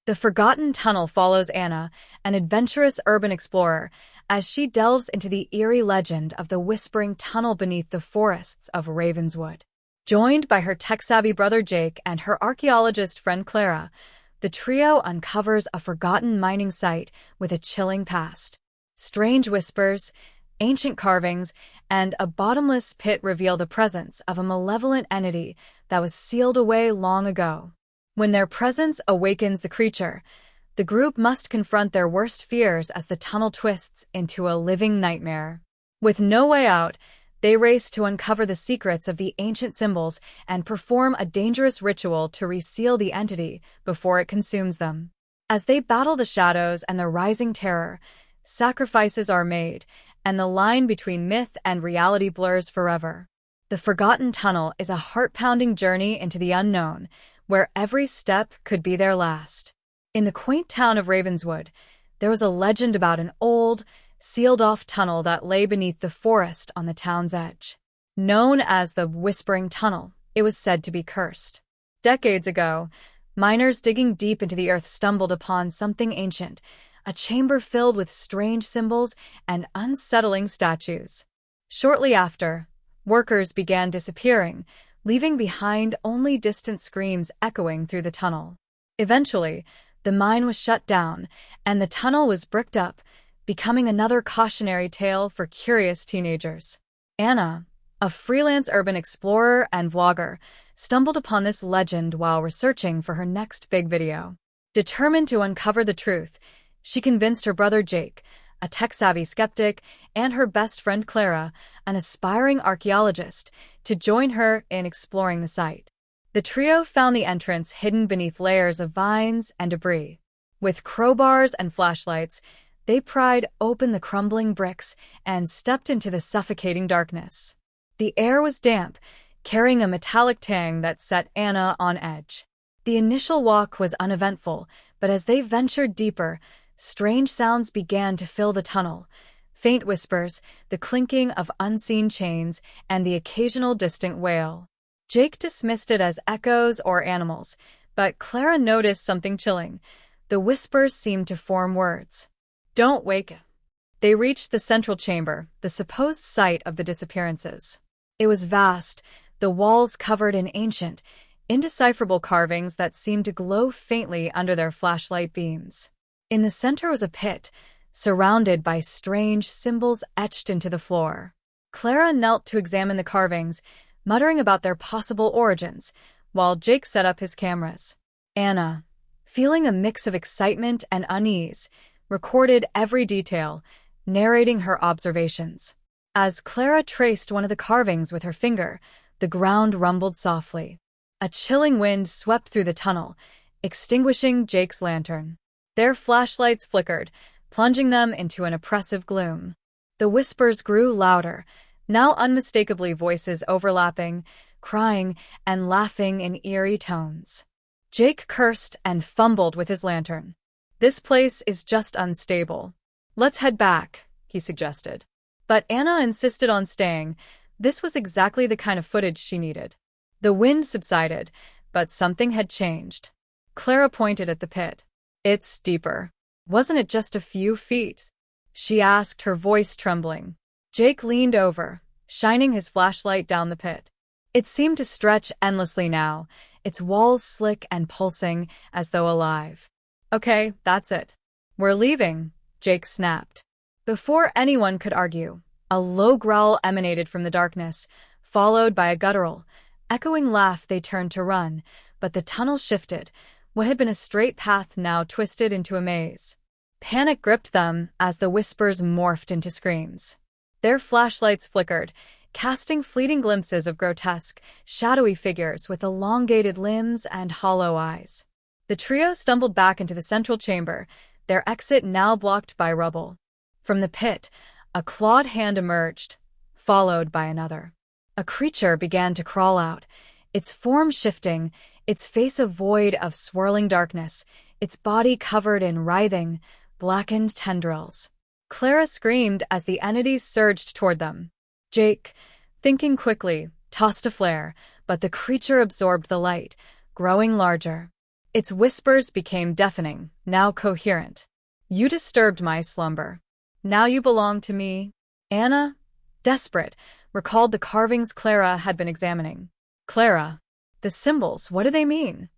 The Forgotten Tunnel follows Anna, an adventurous urban explorer, as she delves into the eerie legend of the Whispering Tunnel beneath the forests of Ravenswood. Joined by her tech-savvy brother Jake and her archaeologist friend Clara, the trio uncovers a forgotten mining site with a chilling past. Strange whispers, ancient carvings, and a bottomless pit reveal the presence of a malevolent entity that was sealed away long ago. When their presence awakens the creature, the group must confront their worst fears as the tunnel twists into a living nightmare. With no way out, they race to uncover the secrets of the ancient symbols and perform a dangerous ritual to reseal the entity before it consumes them. As they battle the shadows and the rising terror, sacrifices are made, and the line between myth and reality blurs forever. The Forgotten Tunnel is a heart-pounding journey into the unknown, where every step could be their last. In the quaint town of Ravenswood, there was a legend about an old, sealed-off tunnel that lay beneath the forest on the town's edge. Known as the Whispering Tunnel, it was said to be cursed. Decades ago, miners digging deep into the earth stumbled upon something ancient, a chamber filled with strange symbols and unsettling statues. Shortly after, workers began disappearing, leaving behind only distant screams echoing through the tunnel. Eventually, the mine was shut down, and the tunnel was bricked up, becoming another cautionary tale for curious teenagers. Anna, a freelance urban explorer and vlogger, stumbled upon this legend while researching for her next big video. Determined to uncover the truth, she convinced her brother Jake, a tech-savvy skeptic, and her best friend Clara, an aspiring archaeologist, to join her in exploring the site. The trio found the entrance hidden beneath layers of vines and debris. With crowbars and flashlights, they pried open the crumbling bricks and stepped into the suffocating darkness. The air was damp, carrying a metallic tang that set Anna on edge. The initial walk was uneventful, but as they ventured deeper, strange sounds began to fill the tunnel. Faint whispers, the clinking of unseen chains, and the occasional distant wail. Jake dismissed it as echoes or animals, but Clara noticed something chilling. The whispers seemed to form words. "Don't wake." They reached the central chamber, the supposed site of the disappearances. It was vast, the walls covered in ancient, indecipherable carvings that seemed to glow faintly under their flashlight beams. In the center was a pit, surrounded by strange symbols etched into the floor. Clara knelt to examine the carvings, muttering about their possible origins, while Jake set up his cameras. Anna, feeling a mix of excitement and unease, recorded every detail, narrating her observations. As Clara traced one of the carvings with her finger, the ground rumbled softly. A chilling wind swept through the tunnel, extinguishing Jake's lantern. Their flashlights flickered, plunging them into an oppressive gloom. The whispers grew louder, now unmistakably voices overlapping, crying and laughing in eerie tones. Jake cursed and fumbled with his lantern. "This place is just unstable. Let's head back," he suggested. But Anna insisted on staying. This was exactly the kind of footage she needed. The wind subsided, but something had changed. Clara pointed at the pit. "It's deeper. Wasn't it just a few feet?" she asked, her voice trembling. Jake leaned over, shining his flashlight down the pit. It seemed to stretch endlessly now, its walls slick and pulsing as though alive. "Okay, that's it. We're leaving," Jake snapped. Before anyone could argue, a low growl emanated from the darkness, followed by a guttural, echoing laugh. They turned to run, but the tunnel shifted. What had been a straight path now twisted into a maze. Panic gripped them as the whispers morphed into screams. Their flashlights flickered, casting fleeting glimpses of grotesque, shadowy figures with elongated limbs and hollow eyes. The trio stumbled back into the central chamber, their exit now blocked by rubble. From the pit, a clawed hand emerged, followed by another. A creature began to crawl out, its form shifting, its face a void of swirling darkness, its body covered in writhing, blackened tendrils. Clara screamed as the entities surged toward them. Jake, thinking quickly, tossed a flare, but the creature absorbed the light, growing larger. Its whispers became deafening, now coherent. You disturbed my slumber. Now you belong to me. Anna, desperate, recalled the carvings Clara had been examining. Clara, the symbols, what do they mean?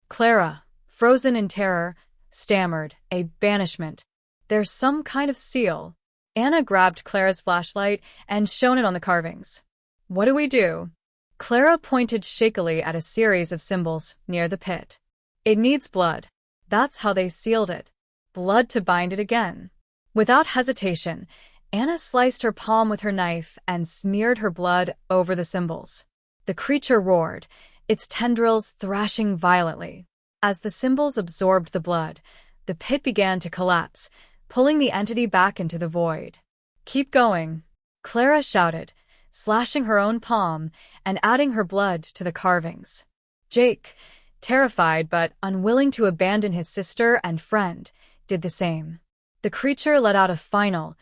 Clara, frozen in terror, stammered, a banishment. There's some kind of seal. Anna grabbed Clara's flashlight and shone it on the carvings. What do we do? Clara pointed shakily at a series of symbols near the pit. It needs blood. That's how they sealed it. Blood to bind it again. Without hesitation, Anna sliced her palm with her knife and smeared her blood over the symbols. The creature roared, its tendrils thrashing violently. As the symbols absorbed the blood, the pit began to collapse, pulling the entity back into the void. Keep going, Clara shouted, slashing her own palm and adding her blood to the carvings. Jake, terrified but unwilling to abandon his sister and friend, did the same. The creature let out a final,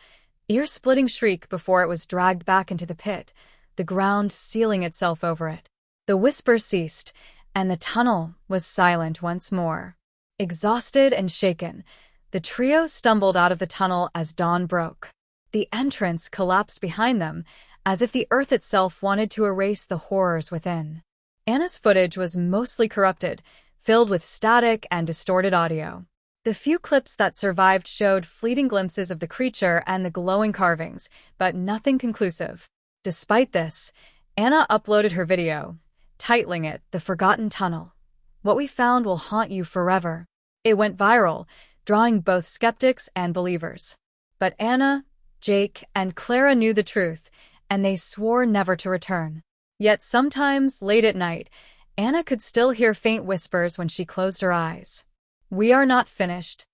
ear-splitting shriek before it was dragged back into the pit, the ground sealing itself over it. The whispers ceased, and the tunnel was silent once more. Exhausted and shaken, the trio stumbled out of the tunnel as dawn broke. The entrance collapsed behind them, as if the earth itself wanted to erase the horrors within. Anna's footage was mostly corrupted, filled with static and distorted audio. The few clips that survived showed fleeting glimpses of the creature and the glowing carvings, but nothing conclusive. Despite this, Anna uploaded her video, titling it The Forgotten Tunnel. What we found will haunt you forever. It went viral, drawing both skeptics and believers. But Anna, Jake, and Clara knew the truth, and they swore never to return. Yet sometimes, late at night, Anna could still hear faint whispers when she closed her eyes. We are not finished.